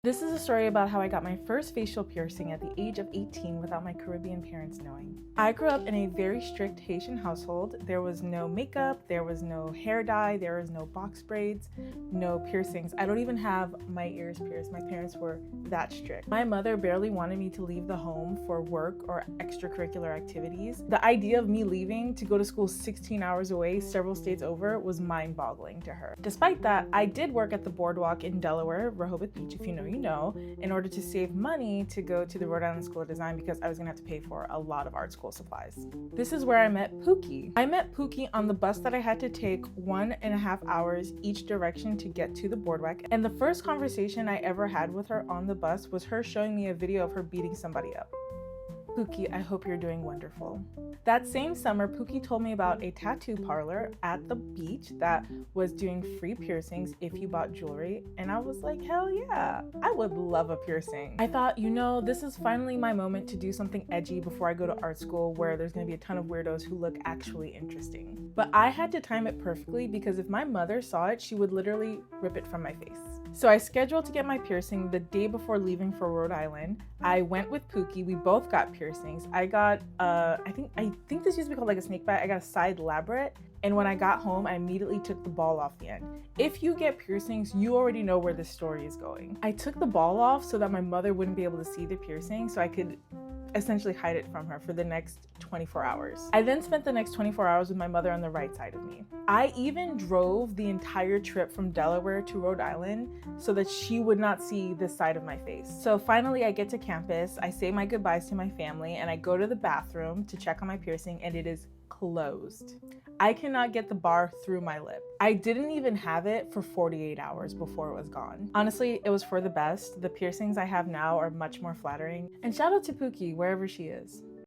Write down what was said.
This is a story about how I got my first facial piercing at the age of 18 without my Caribbean parents knowing. I grew up in a very strict Haitian household. There was no makeup, there was no hair dye, there was no box braids, no piercings. I don't even have my ears pierced. My parents were that strict. My mother barely wanted me to leave the home for work or extracurricular activities. The idea of me leaving to go to school 16 hours away, several states over, was mind-boggling to her. Despite that, I did work at the boardwalk in Delaware, Rehoboth Beach, if you know, in order to save money to go to the Rhode Island School of Design because I was gonna have to pay for a lot of art school supplies. This is where I met Pookie. I met Pookie on the bus that I had to take 1.5 hours each direction to get to the boardwalk, and the first conversation I ever had with her on the bus was her showing me a video of her beating somebody up. Pookie, I hope you're doing wonderful. That same summer, Pookie told me about a tattoo parlor at the beach that was doing free piercings if you bought jewelry, and I was like, hell yeah, I would love a piercing. I thought, this is finally my moment to do something edgy before I go to art school where there's gonna be a ton of weirdos who look actually interesting. But I had to time it perfectly because if my mother saw it, she would literally rip it from my face. So I scheduled to get my piercing the day before leaving for Rhode Island. I went with Pookie. We both got piercings. I got, I think this used to be called like a snake bite. I got a side labret. And when I got home, I immediately took the ball off the end. If you get piercings, you already know where this story is going. I took the ball off so that my mother wouldn't be able to see the piercing, so I could essentially hide it from her for the next 24 hours. I then spent the next 24 hours with my mother on the right side of me. I even drove the entire trip from Delaware to Rhode Island so that she would not see this side of my face. So finally I get to campus, I say my goodbyes to my family, and I go to the bathroom to check on my piercing, and it is closed. I cannot get the bar through my lip. I didn't even have it for 48 hours before it was gone. Honestly, it was for the best. The piercings I have now are much more flattering. And shout out to Pookie, wherever she is.